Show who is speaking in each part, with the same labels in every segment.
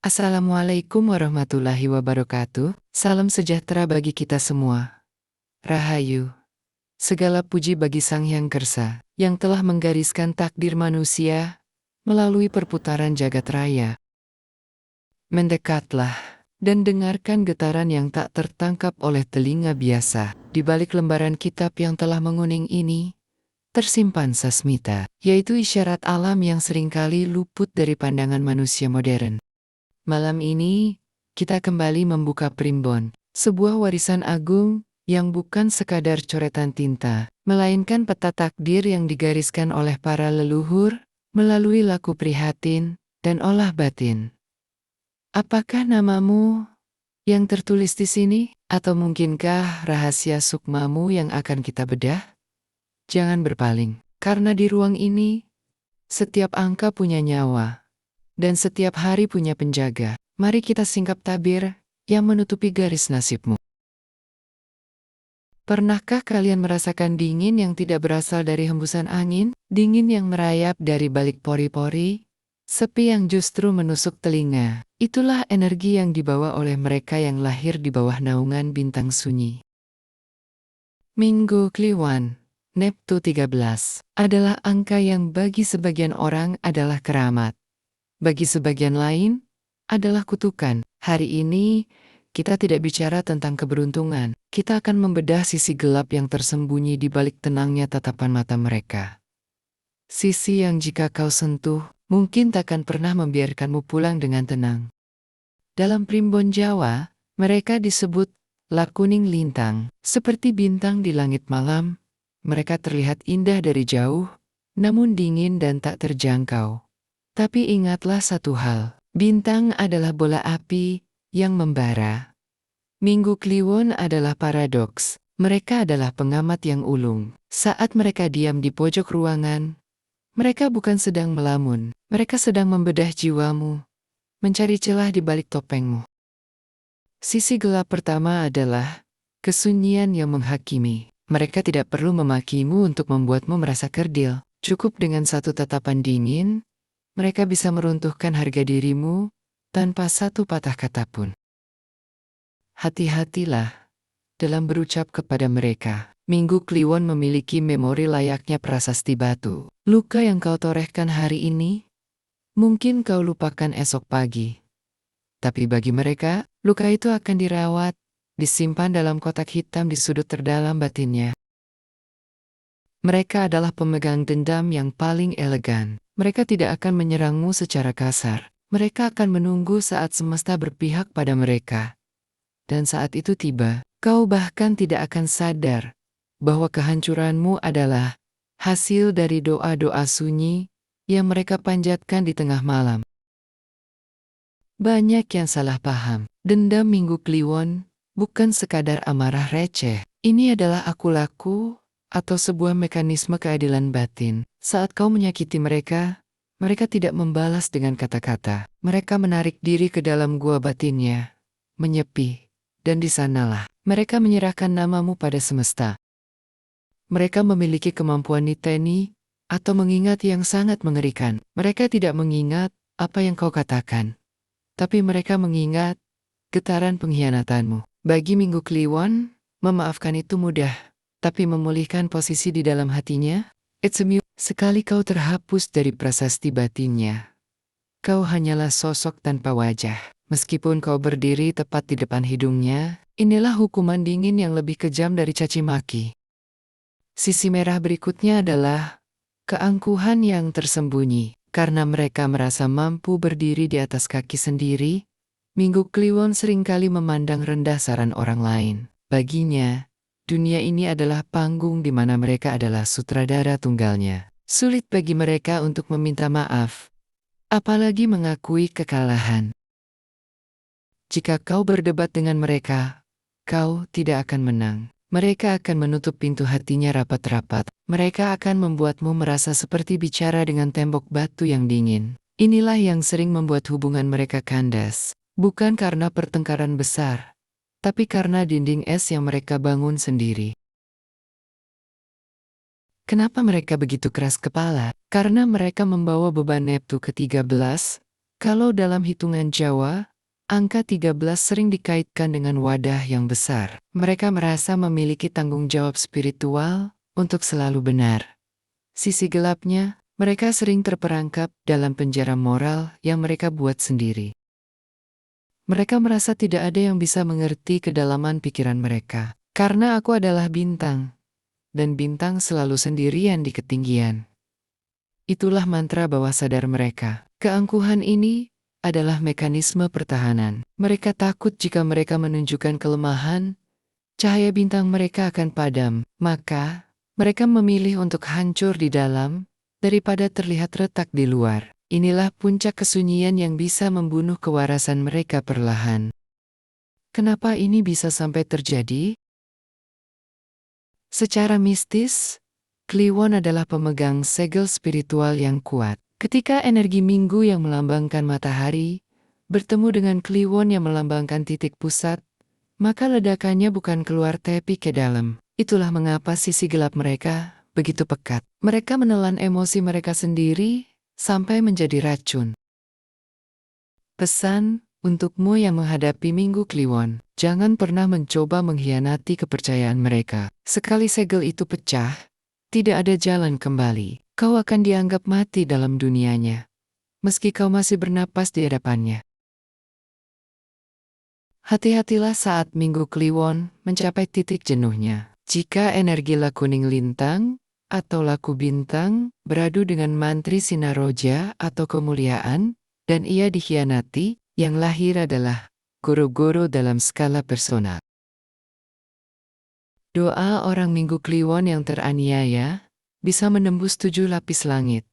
Speaker 1: Assalamualaikum warahmatullahi wabarakatuh. Salam sejahtera bagi kita semua. Rahayu. Segala puji bagi Sang Hyang Kersa, yang telah menggariskan takdir manusia melalui perputaran jagat raya. Mendekatlah dan dengarkan getaran yang tak tertangkap oleh telinga biasa. Di balik lembaran kitab yang telah menguning ini, tersimpan sasmita, yaitu isyarat alam yang seringkali luput dari pandangan manusia modern. Malam ini, kita kembali membuka Primbon, sebuah warisan agung yang bukan sekadar coretan tinta, melainkan peta takdir yang digariskan oleh para leluhur melalui laku prihatin dan olah batin. Apakah namamu yang tertulis di sini? Atau mungkinkah rahasia sukmamu yang akan kita bedah? Jangan berpaling, karena di ruang ini, setiap angka punya nyawa, dan setiap hari punya penjaga. Mari kita singkap tabir yang menutupi garis nasibmu. Pernahkah kalian merasakan dingin yang tidak berasal dari hembusan angin? Dingin yang merayap dari balik pori-pori? Sepi yang justru menusuk telinga. Itulah energi yang dibawa oleh mereka yang lahir di bawah naungan bintang sunyi. Minggu Kliwon, Neptu 13, adalah angka yang bagi sebagian orang adalah keramat. Bagi sebagian lain, adalah kutukan. Hari ini, kita tidak bicara tentang keberuntungan. Kita akan membedah sisi gelap yang tersembunyi di balik tenangnya tatapan mata mereka. Sisi yang jika kau sentuh, mungkin takkan pernah membiarkanmu pulang dengan tenang. Dalam Primbon Jawa, mereka disebut lakuning lintang. Seperti bintang di langit malam, mereka terlihat indah dari jauh, namun dingin dan tak terjangkau. Tapi ingatlah satu hal, bintang adalah bola api yang membara. Minggu Kliwon adalah paradoks. Mereka adalah pengamat yang ulung. Saat mereka diam di pojok ruangan, mereka bukan sedang melamun. Mereka sedang membedah jiwamu, mencari celah di balik topengmu. Sisi gelap pertama adalah kesunyian yang menghakimi. Mereka tidak perlu memakimu untuk membuatmu merasa kerdil. Cukup dengan satu tatapan dingin, mereka bisa meruntuhkan harga dirimu tanpa satu patah kata pun. Hati-hatilah dalam berucap kepada mereka. Minggu Kliwon memiliki memori layaknya prasasti batu. Luka yang kau torehkan hari ini, mungkin kau lupakan esok pagi. Tapi bagi mereka, luka itu akan dirawat, disimpan dalam kotak hitam di sudut terdalam batinnya. Mereka adalah pemegang dendam yang paling elegan. Mereka tidak akan menyerangmu secara kasar. Mereka akan menunggu saat semesta berpihak pada mereka. Dan saat itu tiba, kau bahkan tidak akan sadar bahwa kehancuranmu adalah hasil dari doa-doa sunyi yang mereka panjatkan di tengah malam. Banyak yang salah paham. Dendam Minggu Kliwon bukan sekadar amarah receh. Ini adalah aku laku atau sebuah mekanisme keadilan batin. Saat kau menyakiti mereka, mereka tidak membalas dengan kata-kata. Mereka menarik diri ke dalam gua batinnya, menyepi, dan di sanalah mereka menyerahkan namamu pada semesta. Mereka memiliki kemampuan niteni atau mengingat yang sangat mengerikan. Mereka tidak mengingat apa yang kau katakan, tapi mereka mengingat getaran pengkhianatanmu. Bagi Minggu Kliwon, memaafkan itu mudah, tapi memulihkan posisi di dalam hatinya, sekali kau terhapus dari prasasti batinnya, kau hanyalah sosok tanpa wajah. Meskipun kau berdiri tepat di depan hidungnya, inilah hukuman dingin yang lebih kejam dari caci maki. Sisi merah berikutnya adalah keangkuhan yang tersembunyi. Karena mereka merasa mampu berdiri di atas kaki sendiri, Minggu Kliwon seringkali memandang rendah saran orang lain. Baginya, dunia ini adalah panggung di mana mereka adalah sutradara tunggalnya. Sulit bagi mereka untuk meminta maaf, apalagi mengakui kekalahan. Jika kau berdebat dengan mereka, kau tidak akan menang. Mereka akan menutup pintu hatinya rapat-rapat. Mereka akan membuatmu merasa seperti bicara dengan tembok batu yang dingin. Inilah yang sering membuat hubungan mereka kandas. Bukan karena pertengkaran besar, tapi karena dinding es yang mereka bangun sendiri. Kenapa mereka begitu keras kepala? Karena mereka membawa beban Neptu ke-13, Kalau dalam hitungan Jawa, angka 13 sering dikaitkan dengan wadah yang besar. Mereka merasa memiliki tanggung jawab spiritual untuk selalu benar. Sisi gelapnya, mereka sering terperangkap dalam penjara moral yang mereka buat sendiri. Mereka merasa tidak ada yang bisa mengerti kedalaman pikiran mereka. Karena aku adalah bintang, dan bintang selalu sendirian di ketinggian. Itulah mantra bawah sadar mereka. Keangkuhan ini adalah mekanisme pertahanan. Mereka takut jika mereka menunjukkan kelemahan, cahaya bintang mereka akan padam. Maka, mereka memilih untuk hancur di dalam daripada terlihat retak di luar. Inilah puncak kesunyian yang bisa membunuh kewarasan mereka perlahan. Kenapa ini bisa sampai terjadi? Secara mistis, Kliwon adalah pemegang segel spiritual yang kuat. Ketika energi minggu yang melambangkan matahari bertemu dengan Kliwon yang melambangkan titik pusat, maka ledakannya bukan keluar tapi ke dalam. Itulah mengapa sisi gelap mereka begitu pekat. Mereka menelan emosi mereka sendiri sampai menjadi racun. Pesan untukmu yang menghadapi Minggu Kliwon, jangan pernah mencoba mengkhianati kepercayaan mereka. Sekali segel itu pecah, tidak ada jalan kembali. Kau akan dianggap mati dalam dunianya, meski kau masih bernapas di hadapannya. Hati-hatilah saat Minggu Kliwon mencapai titik jenuhnya. Jika energi laku kuning lintang atau laku bintang beradu dengan mantri sinar roja atau kemuliaan, dan ia dikhianati, yang lahir adalah goro-goro dalam skala personal. Doa orang Minggu Kliwon yang teraniaya bisa menembus 7 lapis langit.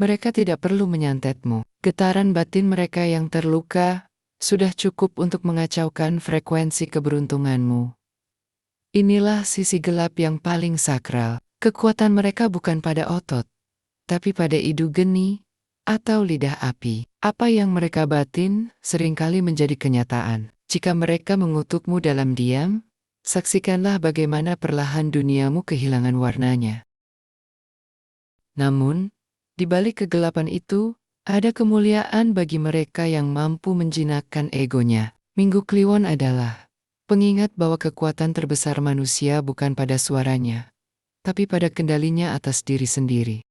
Speaker 1: Mereka tidak perlu menyantetmu. Getaran batin mereka yang terluka sudah cukup untuk mengacaukan frekuensi keberuntunganmu. Inilah sisi gelap yang paling sakral. Kekuatan mereka bukan pada otot, tapi pada idu geni atau lidah api. Apa yang mereka batin seringkali menjadi kenyataan. Jika mereka mengutukmu dalam diam, saksikanlah bagaimana perlahan duniamu kehilangan warnanya. Namun, di balik kegelapan itu, ada kemuliaan bagi mereka yang mampu menjinakkan egonya. Minggu Kliwon adalah pengingat bahwa kekuatan terbesar manusia bukan pada suaranya, tapi pada kendalinya atas diri sendiri.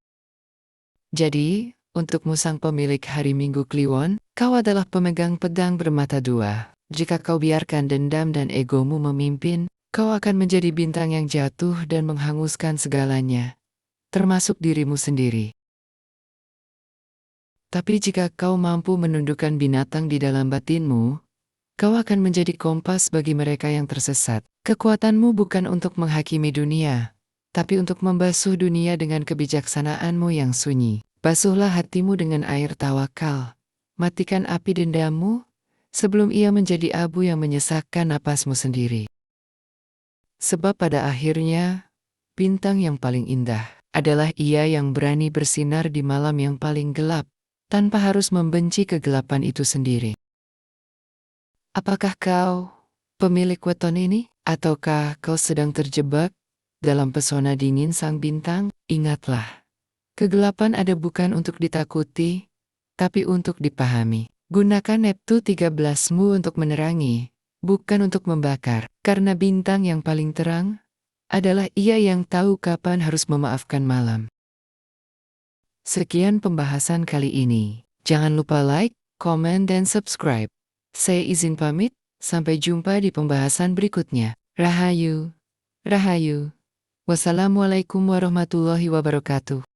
Speaker 1: Jadi, untukmu sang pemilik hari Minggu Kliwon, kau adalah pemegang pedang bermata dua. Jika kau biarkan dendam dan egomu memimpin, kau akan menjadi bintang yang jatuh dan menghanguskan segalanya, termasuk dirimu sendiri. Tapi jika kau mampu menundukkan binatang di dalam batinmu, kau akan menjadi kompas bagi mereka yang tersesat. Kekuatanmu bukan untuk menghakimi dunia, tapi untuk membasuh dunia dengan kebijaksanaanmu yang sunyi. Basuhlah hatimu dengan air tawakal. Matikan api dendammu sebelum ia menjadi abu yang menyesakkan napasmu sendiri. Sebab pada akhirnya, bintang yang paling indah adalah ia yang berani bersinar di malam yang paling gelap, tanpa harus membenci kegelapan itu sendiri. Apakah kau pemilik weton ini? Ataukah kau sedang terjebak dalam pesona dingin sang bintang? Ingatlah, kegelapan ada bukan untuk ditakuti, tapi untuk dipahami. Gunakan Neptu 13mu untuk menerangi, bukan untuk membakar. Karena bintang yang paling terang adalah ia yang tahu kapan harus memaafkan malam. Sekian pembahasan kali ini. Jangan lupa like, komen, dan subscribe. Saya izin pamit, sampai jumpa di pembahasan berikutnya. Rahayu. Rahayu. Wassalamualaikum warahmatullahi wabarakatuh.